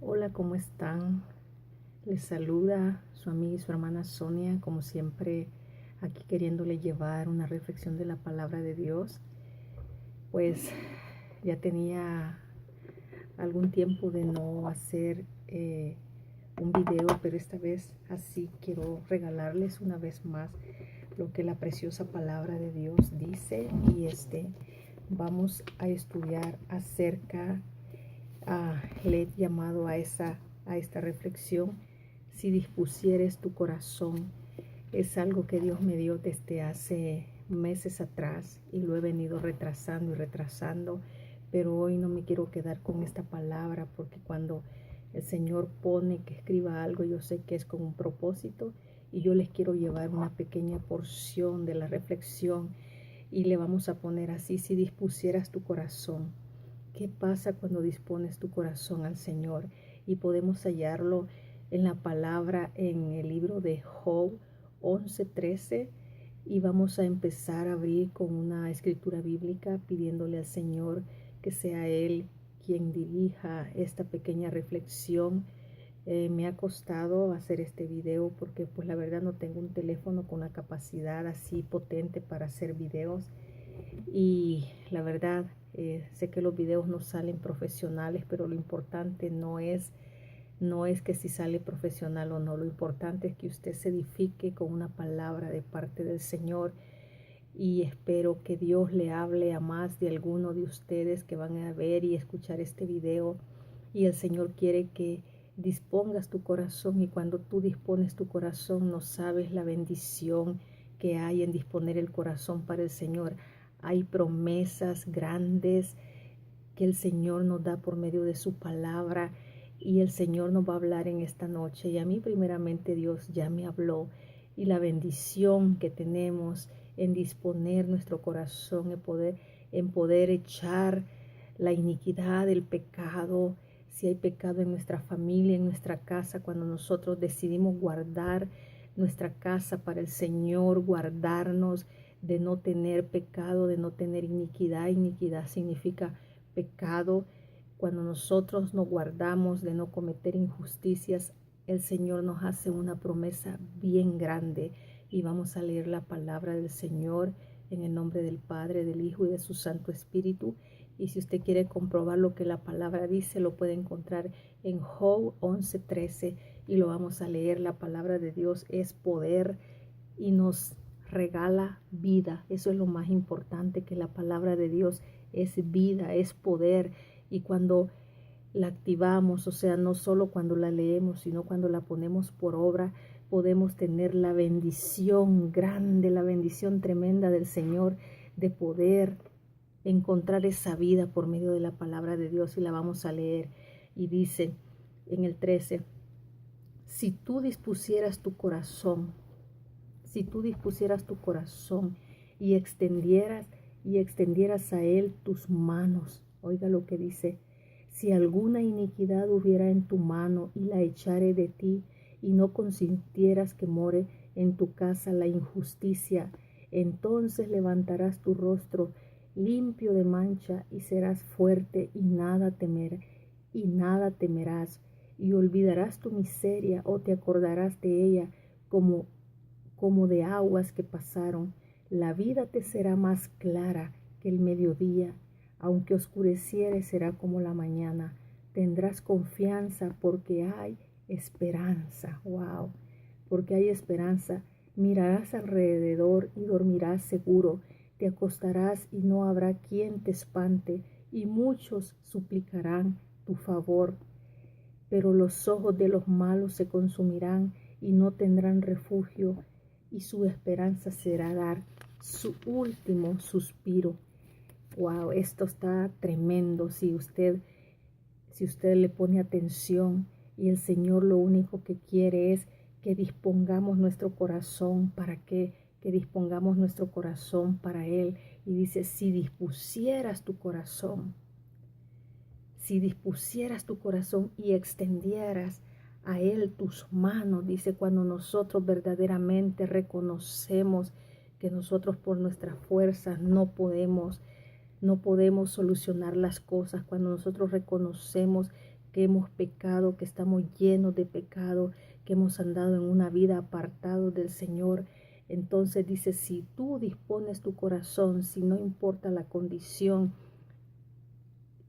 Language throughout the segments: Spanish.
Hola, ¿cómo están? Les saluda su amiga y su hermana Sonia, como siempre, aquí queriéndole llevar una reflexión de la palabra de Dios. Pues ya tenía algún tiempo de no hacer un video, pero esta vez así quiero regalarles una vez más lo que la preciosa palabra de Dios dice. Y vamos a estudiar acerca, le he llamado a esta reflexión: si dispusieres tu corazón. Es algo que Dios me dio desde hace meses atrás y lo he venido retrasando y retrasando, pero hoy no me quiero quedar con esta palabra, porque cuando el Señor pone que escriba algo, yo sé que es con un propósito, y yo les quiero llevar una pequeña porción de la reflexión y le vamos a poner así: si dispusieras tu corazón. ¿Qué pasa cuando dispones tu corazón al Señor? Y podemos hallarlo en la palabra en el libro de Job 11:13. Y vamos a empezar a abrir con una escritura bíblica, pidiéndole al Señor que sea Él quien dirija esta pequeña reflexión. Me ha costado hacer este video porque pues la verdad no tengo un teléfono con la capacidad así potente para hacer videos, y la verdad, sé que los videos no salen profesionales, pero lo importante no es que si sale profesional o no. Lo importante es que usted se edifique con una palabra de parte del Señor, y espero que Dios le hable a más de alguno de ustedes que van a ver y escuchar este video. Y el Señor quiere que dispongas tu corazón, y cuando tú dispones tu corazón no sabes la bendición que hay en disponer el corazón para el Señor. Hay promesas grandes que el Señor nos da por medio de su palabra, y el Señor nos va a hablar en esta noche. Y a mí primeramente Dios ya me habló, y la bendición que tenemos en disponer nuestro corazón, en poder echar la iniquidad, el pecado. Si hay pecado en nuestra familia, en nuestra casa, cuando nosotros decidimos guardar nuestra casa para el Señor, guardarnos de no tener pecado, de no tener iniquidad. Iniquidad significa pecado. Cuando nosotros nos guardamos de no cometer injusticias, el Señor nos hace una promesa bien grande. Y vamos a leer la palabra del Señor en el nombre del Padre, del Hijo y de su Santo Espíritu. Y si usted quiere comprobar lo que la palabra dice, lo puede encontrar en Job 11:13, y lo vamos a leer. La palabra de Dios es poder y nos regala vida. Eso es lo más importante, que la palabra de Dios es vida, es poder. Y cuando la activamos, o sea, no solo cuando la leemos, sino cuando la ponemos por obra, podemos tener la bendición grande, la bendición tremenda del Señor, de poder encontrar esa vida por medio de la palabra de Dios. Y la vamos a leer. Y dice en el 13: si tú dispusieras tu corazón, si tú dispusieras tu corazón y extendieras a Él tus manos. Oiga lo que dice: si alguna iniquidad hubiera en tu mano y la echare de ti, y no consintieras que more en tu casa la injusticia, entonces levantarás tu rostro limpio de mancha y serás fuerte y nada temerás, y olvidarás tu miseria o te acordarás de ella como de aguas que pasaron. La vida te será más clara que el mediodía, aunque oscureciere será como la mañana. Tendrás confianza porque hay esperanza. Wow, porque hay esperanza. Mirarás alrededor y dormirás seguro. Te acostarás y no habrá quien te espante, y muchos suplicarán tu favor. Pero los ojos de los malos se consumirán y no tendrán refugio, y su esperanza será dar su último suspiro. Wow, esto está tremendo. Si usted le pone atención, y el Señor lo único que quiere es que dispongamos nuestro corazón. ¿Para qué? Que dispongamos nuestro corazón para Él. Y dice: si dispusieras tu corazón, si dispusieras tu corazón y extendieras a Él tus manos. Dice: cuando nosotros verdaderamente reconocemos que nosotros por nuestras fuerzas no podemos solucionar las cosas, cuando nosotros reconocemos que hemos pecado, que estamos llenos de pecado, que hemos andado en una vida apartado del Señor. Entonces dice, si tú dispones tu corazón, si no importa la condición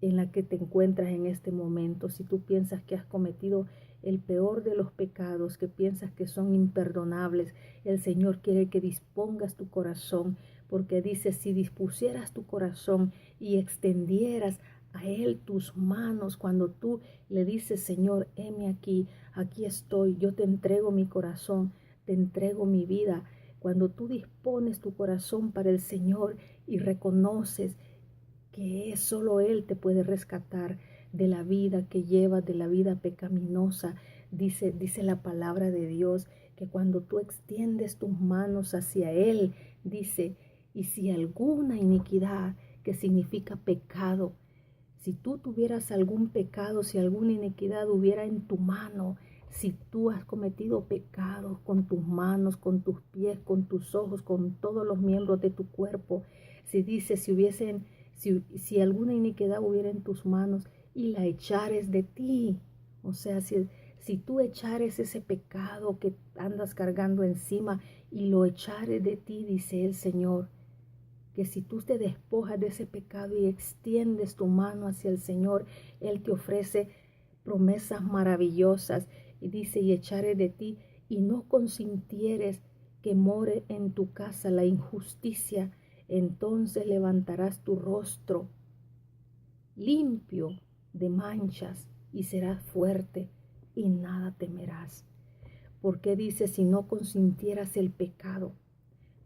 en la que te encuentras en este momento, si tú piensas que has cometido el peor de los pecados, que piensas que son imperdonables, el Señor quiere que dispongas tu corazón, porque dice, si dispusieras tu corazón y extendieras a Él tus manos, cuando tú le dices, Señor, heme aquí, aquí estoy, yo te entrego mi corazón, te entrego mi vida. Cuando tú dispones tu corazón para el Señor y reconoces que solo Él te puede rescatar de la vida que llevas, de la vida pecaminosa. Dice la palabra de Dios que cuando tú extiendes tus manos hacia Él, dice, y si alguna iniquidad, que significa pecado, si tú tuvieras algún pecado, si alguna iniquidad hubiera en tu mano, si tú has cometido pecados con tus manos, con tus pies, con tus ojos, con todos los miembros de tu cuerpo, si dice, si alguna iniquidad hubiera en tus manos y la echares de ti, o sea, si tú echares ese pecado que andas cargando encima y lo echares de ti, dice el Señor, que si tú te despojas de ese pecado y extiendes tu mano hacia el Señor, Él te ofrece promesas maravillosas. Y dice, y echaré de ti, y no consintieres que more en tu casa la injusticia, entonces levantarás tu rostro limpio de manchas y serás fuerte y nada temerás. Porque dice, si no consintieras el pecado,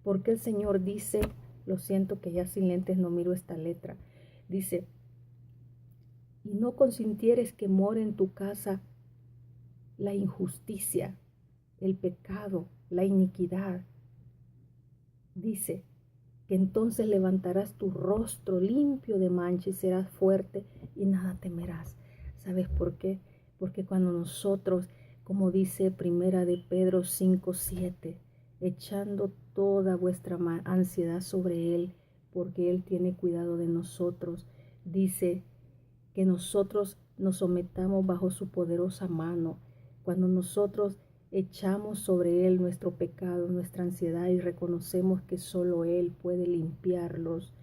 porque el Señor dice, lo siento que ya sin lentes no miro esta letra, dice, y no consintieres que more en tu casa la injusticia, el pecado, la iniquidad. Dice que entonces levantarás tu rostro limpio de mancha y serás fuerte y nada temerás. ¿Sabes por qué? Porque cuando nosotros, como dice Primera de Pedro 5:7, echando toda vuestra ansiedad sobre Él, porque Él tiene cuidado de nosotros, dice que nosotros nos sometamos bajo su poderosa mano. Cuando nosotros echamos sobre Él nuestro pecado, nuestra ansiedad y reconocemos que solo Él puede limpiarnos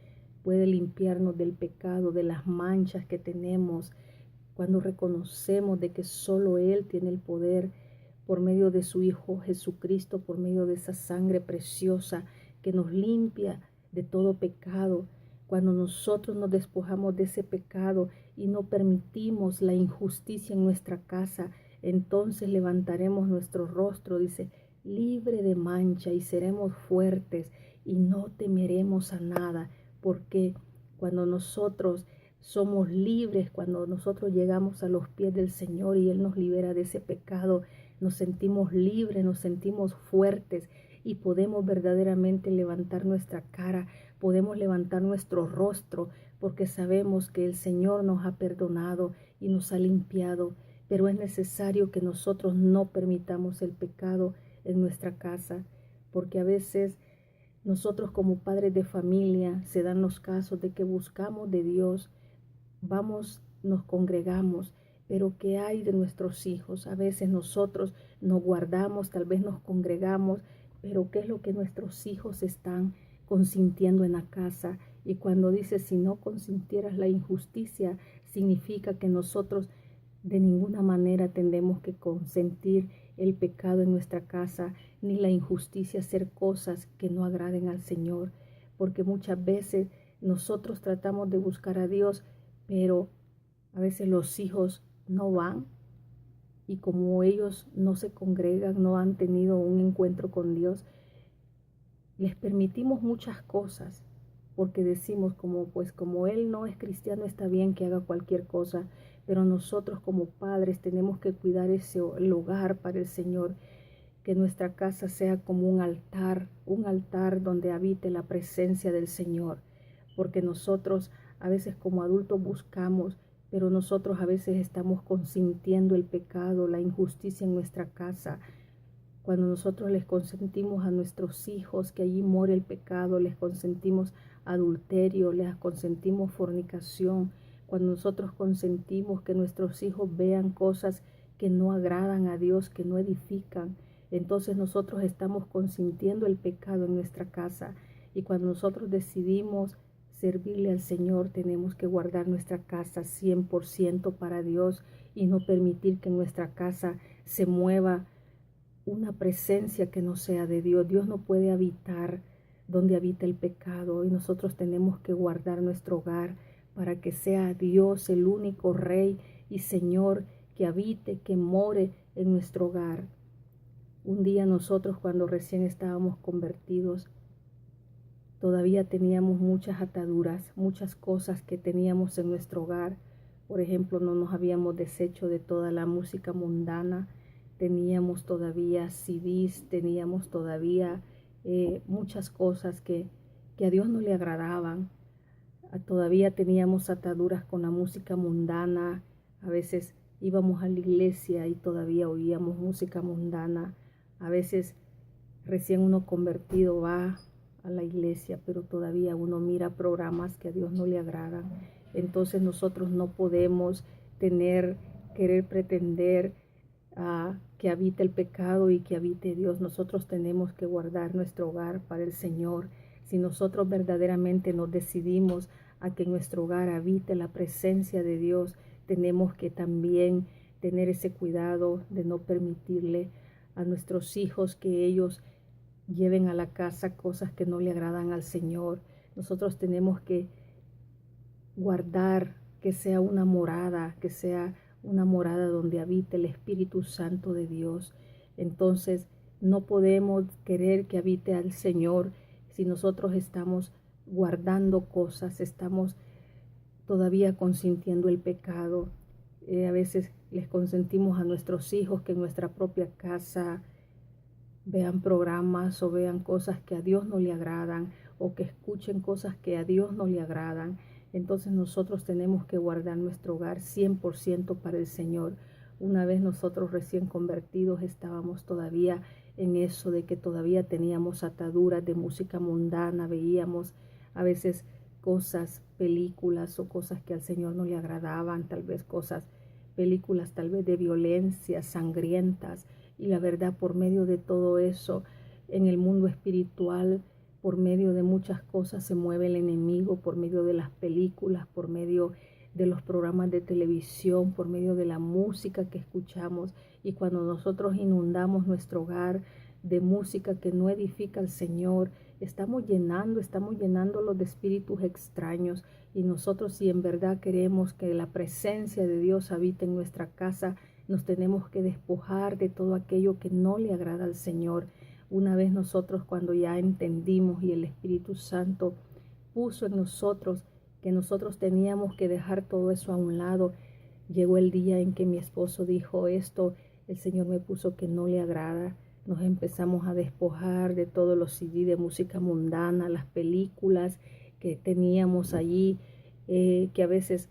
del pecado, de las manchas que tenemos, cuando reconocemos de que solo Él tiene el poder por medio de su Hijo Jesucristo, por medio de esa sangre preciosa que nos limpia de todo pecado, cuando nosotros nos despojamos de ese pecado y no permitimos la injusticia en nuestra casa, entonces levantaremos nuestro rostro, dice, libre de mancha y seremos fuertes y no temeremos a nada, porque cuando nosotros somos libres, cuando nosotros llegamos a los pies del Señor y Él nos libera de ese pecado, nos sentimos libres, nos sentimos fuertes y podemos verdaderamente levantar nuestra cara, podemos levantar nuestro rostro, porque sabemos que el Señor nos ha perdonado y nos ha limpiado, pero es necesario que nosotros no permitamos el pecado en nuestra casa, porque a veces nosotros como padres de familia se dan los casos de que buscamos de Dios, vamos, nos congregamos, pero ¿qué hay de nuestros hijos? A veces nosotros nos guardamos, tal vez nos congregamos, pero ¿qué es lo que nuestros hijos están consintiendo en la casa? Y cuando dice, si no consintieras la injusticia, significa que nosotros de ninguna manera tendemos que consentir el pecado en nuestra casa, ni la injusticia, hacer cosas que no agraden al Señor, porque muchas veces nosotros tratamos de buscar a Dios, pero a veces los hijos no van y como ellos no se congregan, no han tenido un encuentro con Dios, les permitimos muchas cosas porque decimos como él no es cristiano, está bien que haga cualquier cosa, pero nosotros como padres tenemos que cuidar el hogar para el Señor, que nuestra casa sea como un altar donde habite la presencia del Señor, porque nosotros a veces como adultos buscamos, pero nosotros a veces estamos consintiendo el pecado, la injusticia en nuestra casa. Cuando nosotros les consentimos a nuestros hijos que allí more el pecado, les consentimos adulterio, les consentimos fornicación, cuando nosotros consentimos que nuestros hijos vean cosas que no agradan a Dios, que no edifican, entonces nosotros estamos consintiendo el pecado en nuestra casa. Y cuando nosotros decidimos servirle al Señor, tenemos que guardar nuestra casa 100% para Dios y no permitir que en nuestra casa se mueva una presencia que no sea de Dios. Dios no puede habitar donde habita el pecado, y nosotros tenemos que guardar nuestro hogar para que sea Dios el único Rey y Señor que habite, que more en nuestro hogar. Un día nosotros, cuando recién estábamos convertidos, todavía teníamos muchas ataduras, muchas cosas que teníamos en nuestro hogar. Por ejemplo, no nos habíamos deshecho de toda la música mundana, teníamos todavía CDs, teníamos todavía muchas cosas que a Dios no le agradaban. Todavía teníamos ataduras con la música mundana. A veces íbamos a la iglesia y todavía oíamos música mundana. A veces recién uno convertido va a la iglesia, pero todavía uno mira programas que a Dios no le agradan. Entonces nosotros no podemos querer pretender que habite el pecado y que habite Dios. Nosotros tenemos que guardar nuestro hogar para el Señor. Si nosotros verdaderamente nos decidimos a que en nuestro hogar habite la presencia de Dios, tenemos que también tener ese cuidado de no permitirle a nuestros hijos que ellos lleven a la casa cosas que no le agradan al Señor. Nosotros tenemos que guardar que sea una morada donde habite el Espíritu Santo de Dios. Entonces no podemos querer que habite al Señor si nosotros estamos guardando cosas, estamos todavía consintiendo el pecado. A veces les consentimos a nuestros hijos que en nuestra propia casa vean programas o vean cosas que a Dios no le agradan, o que escuchen cosas que a Dios no le agradan. Entonces nosotros tenemos que guardar nuestro hogar 100% para el Señor. Una vez nosotros recién convertidos estábamos todavía en eso de que todavía teníamos ataduras de música mundana, veíamos a veces cosas, películas o cosas que al Señor no le agradaban, tal vez películas tal vez de violencia, sangrientas. Y la verdad, por medio de todo eso, en el mundo espiritual, por medio de muchas cosas se mueve el enemigo, por medio de las películas, por medio de los programas de televisión, por medio de la música que escuchamos. Y cuando nosotros inundamos nuestro hogar de música que no edifica al Señor, estamos llenándolo de espíritus extraños. Y nosotros, si en verdad queremos que la presencia de Dios habite en nuestra casa, nos tenemos que despojar de todo aquello que no le agrada al Señor. Una vez nosotros, cuando ya entendimos y el Espíritu Santo puso en nosotros que nosotros teníamos que dejar todo eso a un lado, llegó el día en que mi esposo dijo: esto el Señor me puso que no le agrada. Nos empezamos a despojar de todos los CD de música mundana, las películas que teníamos allí, que a veces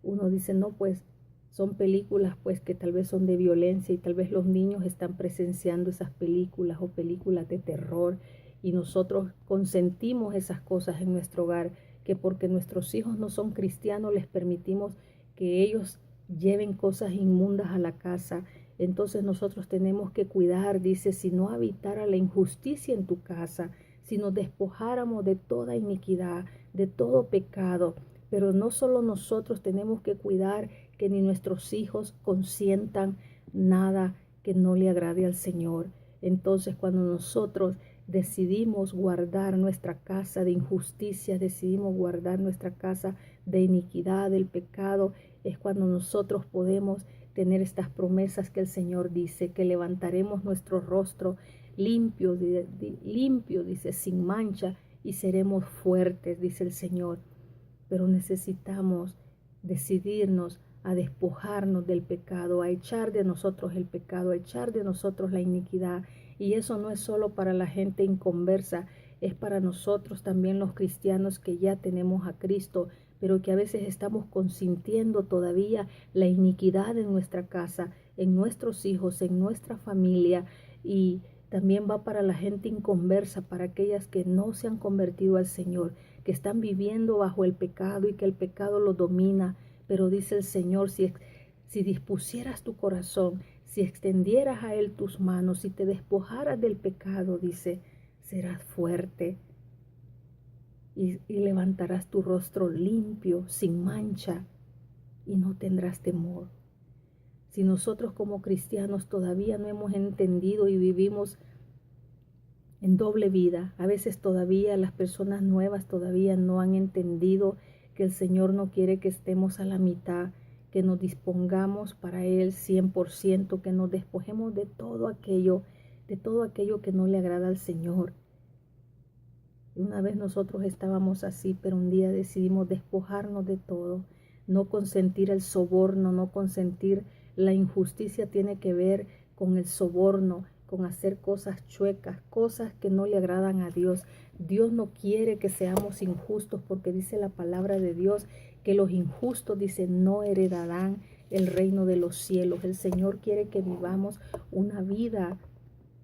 uno dice, no, pues son películas pues que tal vez son de violencia, y tal vez los niños están presenciando esas películas o películas de terror, y nosotros consentimos esas cosas en nuestro hogar, que porque nuestros hijos no son cristianos les permitimos que ellos lleven cosas inmundas a la casa. Entonces nosotros tenemos que cuidar, dice, si no habitara la injusticia en tu casa, si nos despojáramos de toda iniquidad, de todo pecado. Pero no solo nosotros tenemos que cuidar que ni nuestros hijos consientan nada que no le agrade al Señor. Entonces, cuando nosotros decidimos guardar nuestra casa de injusticia, decidimos guardar nuestra casa de iniquidad, del pecado, es cuando nosotros podemos tener estas promesas que el Señor dice, que levantaremos nuestro rostro limpio, dice, sin mancha, y seremos fuertes, dice el Señor. Pero necesitamos decidirnos a despojarnos del pecado, a echar de nosotros el pecado, a echar de nosotros la iniquidad. Y eso no es solo para la gente inconversa, es para nosotros también, los cristianos que ya tenemos a Cristo, pero que a veces estamos consintiendo todavía la iniquidad en nuestra casa, en nuestros hijos, en nuestra familia. Y también va para la gente inconversa, para aquellas que no se han convertido al Señor, que están viviendo bajo el pecado y que el pecado los domina. Pero dice el Señor, si dispusieras tu corazón, si extendieras a Él tus manos, si te despojaras del pecado, dice, serás fuerte y levantarás tu rostro limpio, sin mancha, y no tendrás temor. Si nosotros como cristianos todavía no hemos entendido y vivimos en doble vida, a veces todavía las personas nuevas todavía no han entendido que el Señor no quiere que estemos a la mitad, que nos dispongamos para Él 100%, que nos despojemos de todo aquello que no le agrada al Señor. Una vez nosotros estábamos así, pero un día decidimos despojarnos de todo, no consentir el soborno, no consentir la injusticia. Tiene que ver con el soborno, con hacer cosas chuecas, cosas que no le agradan a Dios. Dios no quiere que seamos injustos, porque dice la palabra de Dios que los injustos, dice, no heredarán el reino de los cielos. El Señor quiere que vivamos una vida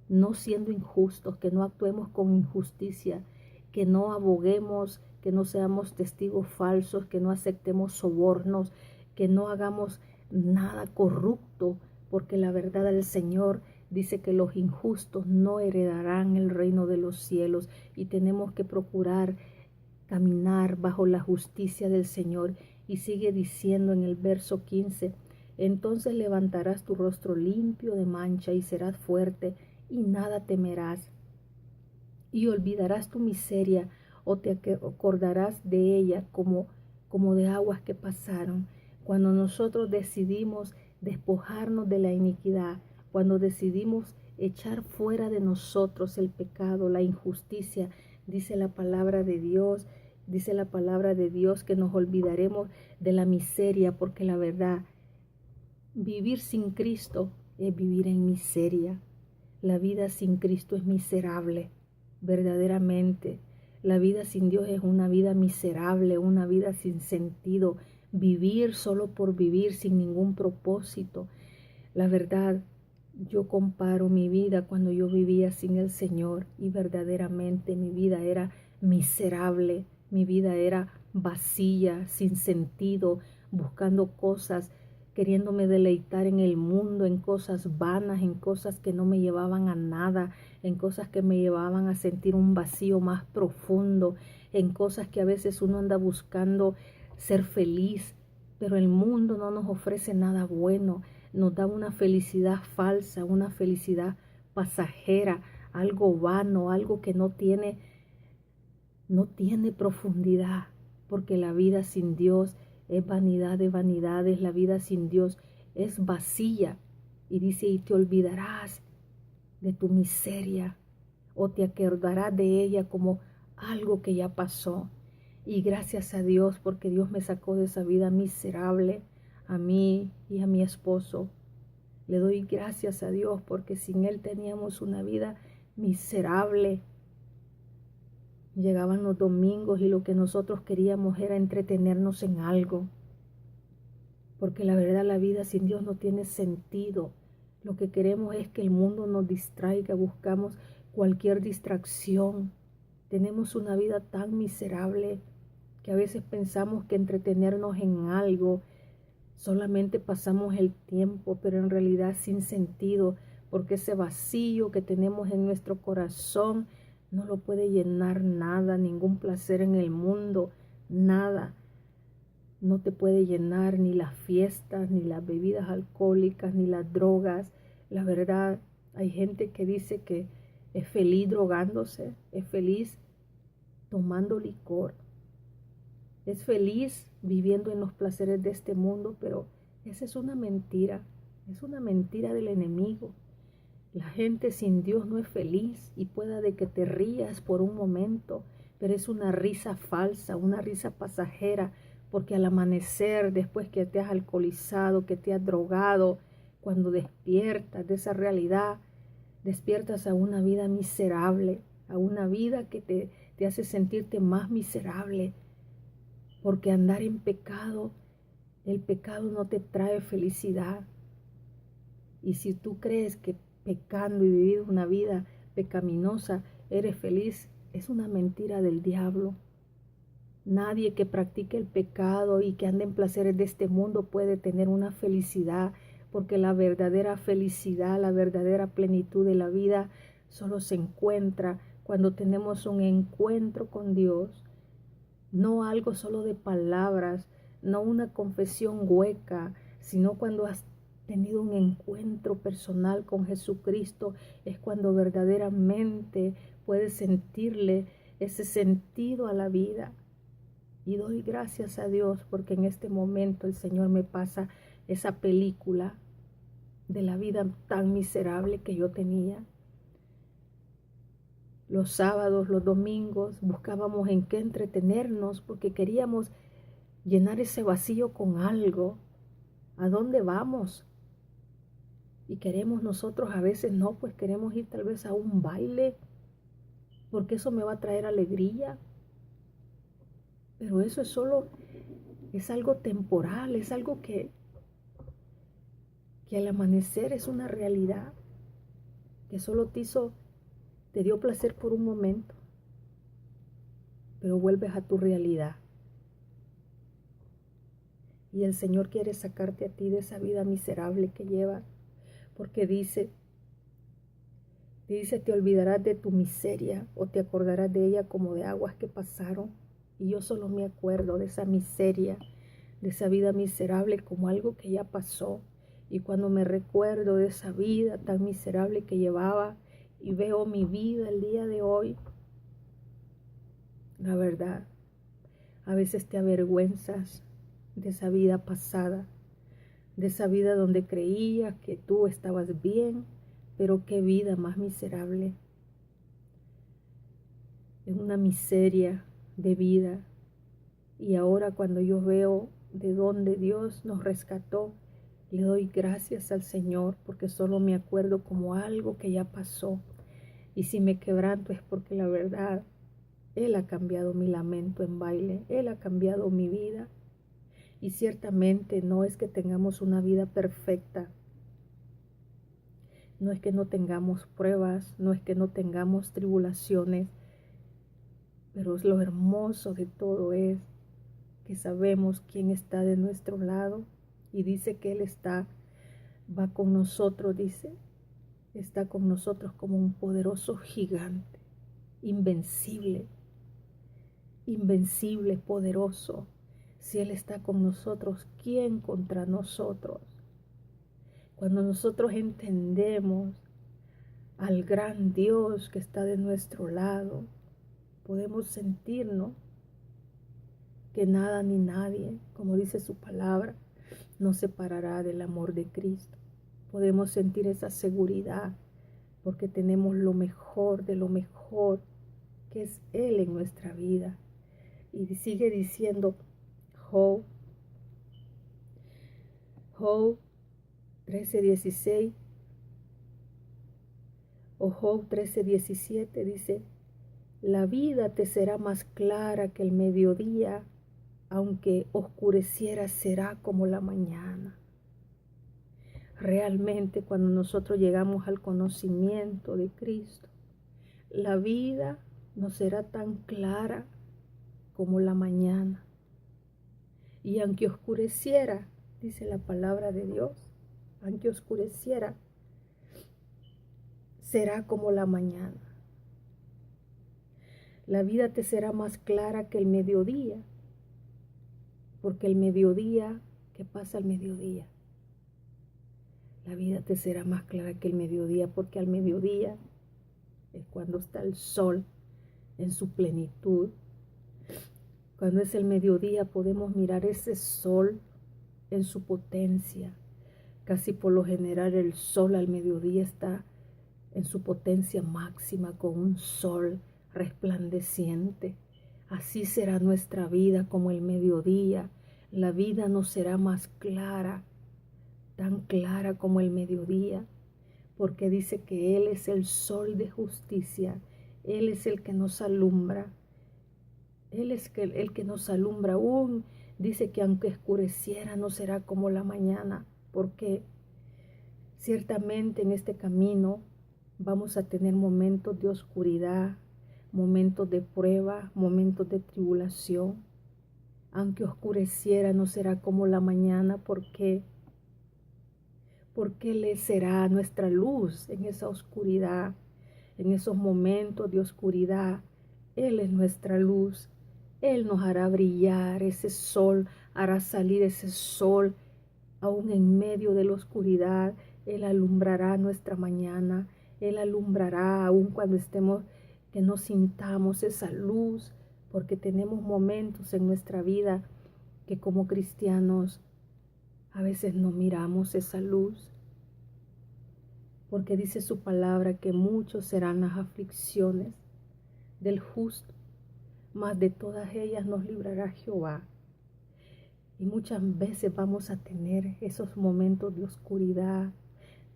no siendo injustos, que no actuemos con injusticia, que no aboguemos, que no seamos testigos falsos, que no aceptemos sobornos, que no hagamos nada corrupto, porque la verdad del Señor dice que los injustos no heredarán el reino de los cielos, y tenemos que procurar caminar bajo la justicia del Señor. Y sigue diciendo en el verso 15, entonces levantarás tu rostro limpio de mancha y serás fuerte y nada temerás, y olvidarás tu miseria o te acordarás de ella como de aguas que pasaron. Cuando nosotros decidimos despojarnos de la iniquidad, cuando decidimos echar fuera de nosotros el pecado, la injusticia, dice la palabra de Dios, que nos olvidaremos de la miseria, porque la verdad, vivir sin Cristo es vivir en miseria. La vida sin Cristo es miserable, verdaderamente. La vida sin Dios es una vida miserable, una vida sin sentido, vivir solo por vivir sin ningún propósito. La verdad, yo comparo mi vida cuando yo vivía sin el Señor, y verdaderamente mi vida era miserable, mi vida era vacía, sin sentido, buscando cosas, queriéndome deleitar en el mundo, en cosas vanas, en cosas que no me llevaban a nada, en cosas que me llevaban a sentir un vacío más profundo, en cosas que a veces uno anda buscando ser feliz, pero el mundo no nos ofrece nada bueno. Nos da una felicidad falsa, una felicidad pasajera, algo vano, algo que no tiene profundidad, porque la vida sin Dios es vanidad de vanidades, la vida sin Dios es vacía. Y dice, y te olvidarás de tu miseria, o te acordarás de ella como algo que ya pasó. Y gracias a Dios, porque Dios me sacó de esa vida miserable, a mí y a mi esposo. Le doy gracias a Dios, porque sin Él teníamos una vida miserable. Llegaban los domingos y lo que nosotros queríamos era entretenernos en algo, porque la verdad la vida sin Dios no tiene sentido. Lo que queremos es que el mundo nos distraiga, buscamos cualquier distracción. Tenemos una vida tan miserable que a veces pensamos que entretenernos en algo solamente pasamos el tiempo, pero en realidad sin sentido, porque ese vacío que tenemos en nuestro corazón no lo puede llenar nada, ningún placer en el mundo, nada. No te puede llenar ni las fiestas, ni las bebidas alcohólicas, ni las drogas. La verdad, hay gente que dice que es feliz drogándose, es feliz tomando licor, es feliz viviendo en los placeres de este mundo, pero esa es una mentira del enemigo. La gente sin Dios no es feliz, y pueda de que te rías por un momento, pero es una risa falsa, una risa pasajera, porque al amanecer, después que te has alcoholizado, que te has drogado, cuando despiertas de esa realidad, despiertas a una vida miserable, a una vida que te hace sentirte más miserable, porque andar en pecado, el pecado no te trae felicidad. Y si tú crees que pecando y viviendo una vida pecaminosa eres feliz, es una mentira del diablo. Nadie que practique el pecado y que ande en placeres de este mundo puede tener una felicidad, porque la verdadera felicidad, la verdadera plenitud de la vida solo se encuentra cuando tenemos un encuentro con Dios, no algo solo de palabras, no una confesión hueca, sino cuando has tenido un encuentro personal con Jesucristo, es cuando verdaderamente puedes sentirle ese sentido a la vida. Y doy gracias a Dios porque en este momento el Señor me pasa esa película de la vida tan miserable que yo tenía. Los sábados, los domingos, buscábamos en qué entretenernos porque queríamos llenar ese vacío con algo. ¿A dónde vamos? Y queremos nosotros a veces no, pues queremos ir tal vez a un baile porque eso me va a traer alegría. Pero eso es algo temporal, es algo que al amanecer es una realidad, que solo te dio placer por un momento, pero vuelves a tu realidad. Y el Señor quiere sacarte a ti de esa vida miserable que llevas, porque dice, te olvidarás de tu miseria o te acordarás de ella como de aguas que pasaron. Y yo solo me acuerdo de esa miseria, de esa vida miserable como algo que ya pasó. Y cuando me recuerdo de esa vida tan miserable que llevaba y veo mi vida el día de hoy, la verdad, a veces te avergüenzas de esa vida pasada, de esa vida donde creías que tú estabas bien, pero qué vida más miserable. Es una miseria de vida. Y ahora cuando yo veo de dónde Dios nos rescató, le doy gracias al Señor porque solo me acuerdo como algo que ya pasó. Y si me quebranto es porque la verdad, Él ha cambiado mi lamento en baile, Él ha cambiado mi vida. Y ciertamente no es que tengamos una vida perfecta, no es que no tengamos pruebas, no es que no tengamos tribulaciones, pero lo hermoso de todo es que sabemos quién está de nuestro lado y dice que Él va con nosotros, dice, está con nosotros como un poderoso gigante, invencible, invencible, poderoso. Si Él está con nosotros, ¿quién contra nosotros? Cuando nosotros entendemos al gran Dios que está de nuestro lado, podemos sentirnos que nada ni nadie, como dice su palabra, nos separará del amor de Cristo. Podemos sentir esa seguridad porque tenemos lo mejor de lo mejor que es Él en nuestra vida. Y sigue diciendo Job 13:16 o Job 13:17 dice, la vida te será más clara que el mediodía, aunque oscureciera será como la mañana. Realmente cuando nosotros llegamos al conocimiento de Cristo, la vida no será tan clara como la mañana. Y aunque oscureciera, dice la palabra de Dios, aunque oscureciera, será como la mañana. La vida te será más clara que el mediodía, porque el mediodía, ¿qué pasa al mediodía? La vida te será más clara que el mediodía, porque al mediodía es cuando está el sol en su plenitud. Cuando es el mediodía podemos mirar ese sol en su potencia. Casi por lo general el sol al mediodía está en su potencia máxima con un sol resplandeciente. Así será nuestra vida como el mediodía. La vida no será más clara, tan clara como el mediodía, porque dice que Él es el sol de justicia. Él es el que nos alumbra. Él es el que nos alumbra aún. Dice que aunque oscureciera no será como la mañana, porque ciertamente en este camino vamos a tener momentos de oscuridad, momentos de prueba, momentos de tribulación, Aunque oscureciera, no será como la mañana, porque Él será nuestra luz en esa oscuridad, en esos momentos de oscuridad. Él es nuestra luz. Él nos hará brillar ese sol, hará salir ese sol aún en medio de la oscuridad. Él alumbrará nuestra mañana. Él alumbrará aún cuando estemos, que no sintamos esa luz, porque tenemos momentos en nuestra vida que como cristianos a veces no miramos esa luz, porque dice su palabra que muchos serán las aflicciones del justo, mas de todas ellas nos librará Jehová. Y muchas veces vamos a tener esos momentos de oscuridad,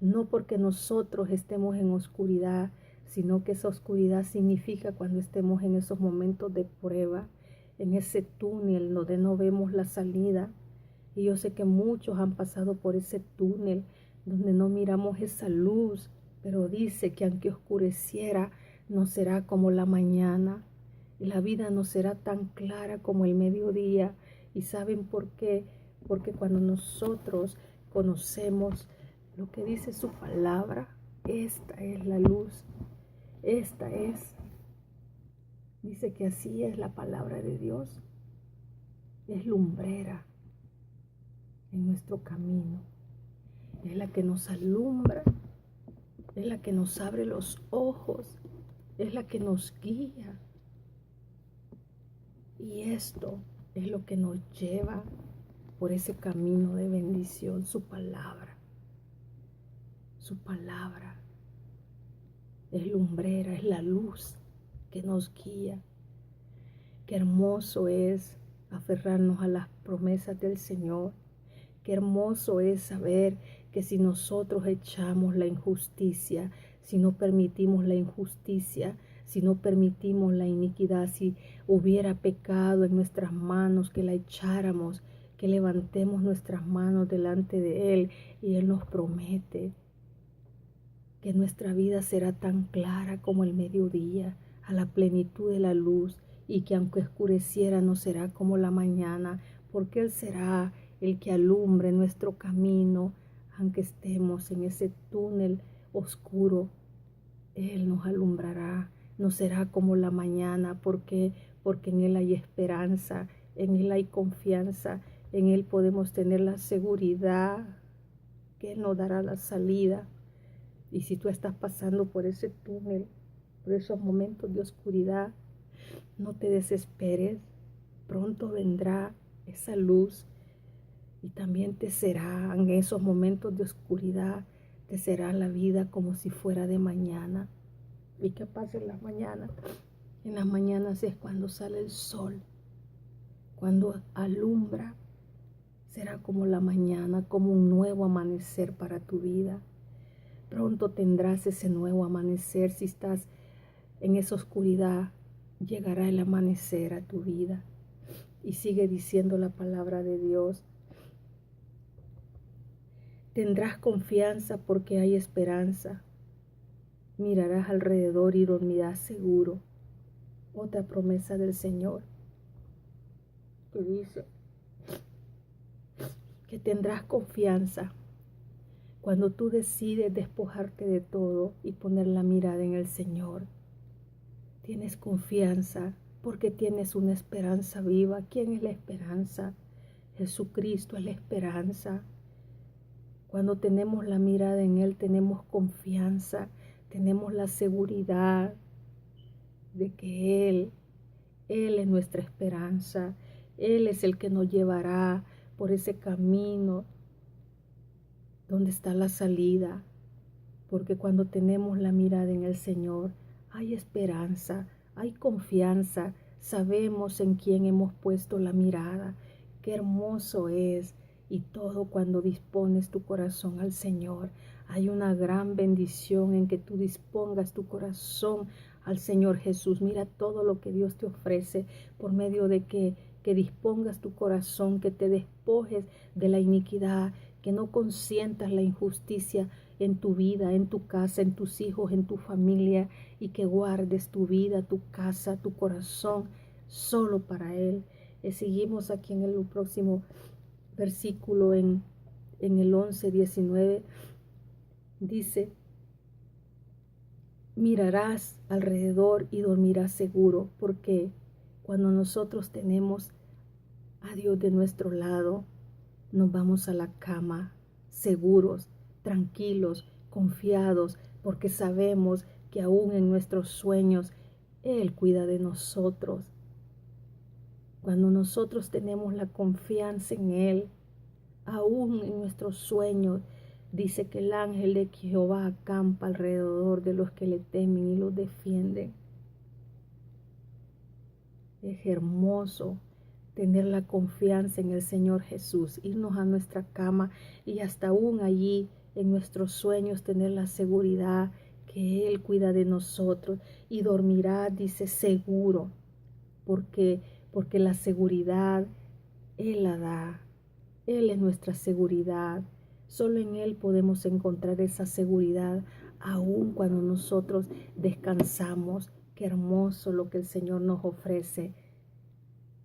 no porque nosotros estemos en oscuridad, sino que esa oscuridad significa cuando estemos en esos momentos de prueba, en ese túnel donde no vemos la salida. Y yo sé que muchos han pasado por ese túnel donde no miramos esa luz, pero dice que aunque oscureciera, no será como la mañana. Y la vida no será tan clara como el mediodía. ¿Y saben por qué? Porque cuando nosotros conocemos lo que dice su palabra, esta es la luz, esta es. Dice que así es la palabra de Dios. Es lumbrera en nuestro camino. Es la que nos alumbra, es la que nos abre los ojos, es la que nos guía. Y esto es lo que nos lleva por ese camino de bendición, su palabra. Su palabra es lumbrera, es la luz que nos guía. Qué hermoso es aferrarnos a las promesas del Señor. Qué hermoso es saber que si nosotros echamos la injusticia, si no permitimos la injusticia, si no permitimos la iniquidad, si hubiera pecado en nuestras manos, que la echáramos, que levantemos nuestras manos delante de Él, y Él nos promete que nuestra vida será tan clara como el mediodía, a la plenitud de la luz, y que aunque oscureciera no será como la mañana, porque Él será el que alumbre nuestro camino, aunque estemos en ese túnel oscuro. Él nos alumbrará, no será como la mañana, porque en Él hay esperanza, en Él hay confianza, en Él podemos tener la seguridad que Él nos dará la salida. Y si tú estás pasando por ese túnel, por esos momentos de oscuridad, no te desesperes. Pronto vendrá esa luz y también te será en esos momentos de oscuridad, te será la vida como si fuera de mañana. ¿Y qué pasa en las mañanas? En las mañanas es cuando sale el sol, cuando alumbra. Será como la mañana, como un nuevo amanecer para tu vida. Pronto tendrás ese nuevo amanecer. Si estás en esa oscuridad, llegará el amanecer a tu vida. Y sigue diciendo la palabra de Dios. Tendrás confianza porque hay esperanza. Mirarás alrededor y dormirás seguro. Otra promesa del Señor que dice que tendrás confianza cuando tú decides despojarte de todo y poner la mirada en el Señor. Tienes confianza porque tienes una esperanza viva. ¿Quién es la esperanza? Jesucristo es la esperanza. Cuando tenemos la mirada en Él, tenemos confianza, tenemos la seguridad de que Él es nuestra esperanza. Él es el que nos llevará por ese camino donde está la salida. Porque cuando tenemos la mirada en el Señor, hay esperanza, hay confianza, sabemos en quién hemos puesto la mirada. Qué hermoso es. Y todo cuando dispones tu corazón al Señor. Hay una gran bendición en que tú dispongas tu corazón al Señor Jesús. Mira todo lo que Dios te ofrece por medio de que dispongas tu corazón, que te despojes de la iniquidad, que no consientas la injusticia en tu vida, en tu casa, en tus hijos, en tu familia, y que guardes tu vida, tu casa, tu corazón solo para Él. Seguimos aquí en el próximo versículo, en el 11:19, dice: mirarás alrededor y dormirás seguro, porque cuando nosotros tenemos a Dios de nuestro lado, nos vamos a la cama seguros, tranquilos, confiados, porque sabemos que aún en nuestros sueños Él cuida de nosotros. Cuando nosotros tenemos la confianza en Él, aún en nuestros sueños, dice que el ángel de Jehová acampa alrededor de los que le temen y los defienden. Es hermoso tener la confianza en el Señor Jesús, irnos a nuestra cama y hasta aún allí en nuestros sueños tener la seguridad que Él cuida de nosotros y dormirá, dice, seguro, porque la seguridad Él la da. Él es nuestra seguridad. Solo en Él podemos encontrar esa seguridad, aun cuando nosotros descansamos. Qué hermoso lo que el Señor nos ofrece.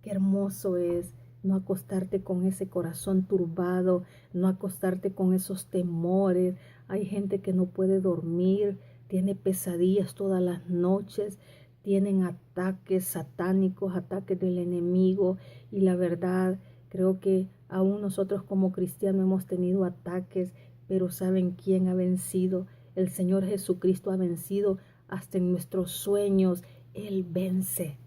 Qué hermoso es no acostarte con ese corazón turbado, no acostarte con esos temores. Hay gente que no puede dormir, tiene pesadillas todas las noches, tienen ataques satánicos, ataques del enemigo, y la verdad, creo que aún nosotros como cristianos hemos tenido ataques, pero ¿saben quién ha vencido? El Señor Jesucristo ha vencido hasta en nuestros sueños. Él vence.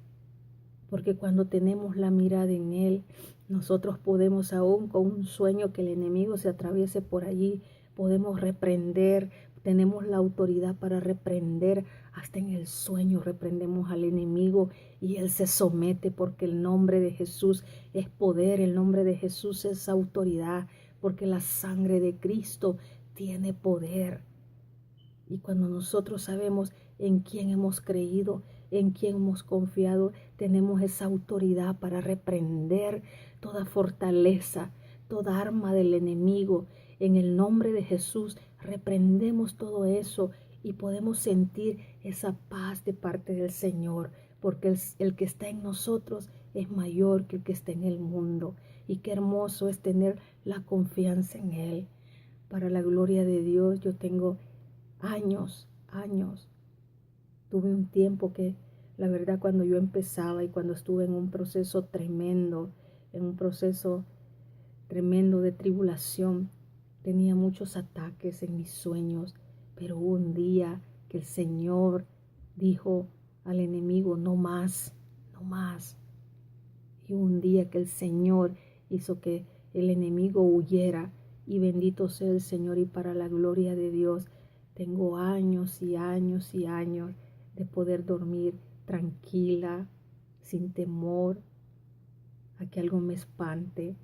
Porque cuando tenemos la mirada en Él, nosotros podemos, aún con un sueño que el enemigo se atraviese por allí, podemos reprender, tenemos la autoridad para reprender. Hasta en el sueño reprendemos al enemigo y Él se somete, porque el nombre de Jesús es poder, el nombre de Jesús es autoridad, porque la sangre de Cristo tiene poder. Y cuando nosotros sabemos en quién hemos creído, en quién hemos confiado, tenemos esa autoridad para reprender toda fortaleza, toda arma del enemigo. En el nombre de Jesús reprendemos todo eso y podemos sentir esa paz de parte del Señor, porque el que está en nosotros es mayor que el que está en el mundo. Y qué hermoso es tener la confianza en Él. Para la gloria de Dios, yo tengo años. Tuve un tiempo que, la verdad, cuando yo empezaba y cuando estuve en un proceso tremendo, de tribulación, tenía muchos ataques en mis sueños, pero hubo un día que el Señor dijo al enemigo: no más, no más. Y un día que el Señor hizo que el enemigo huyera, y bendito sea el Señor, y para la gloria de Dios, tengo años y años y años de poder dormir tranquila, sin temor a que algo me espante.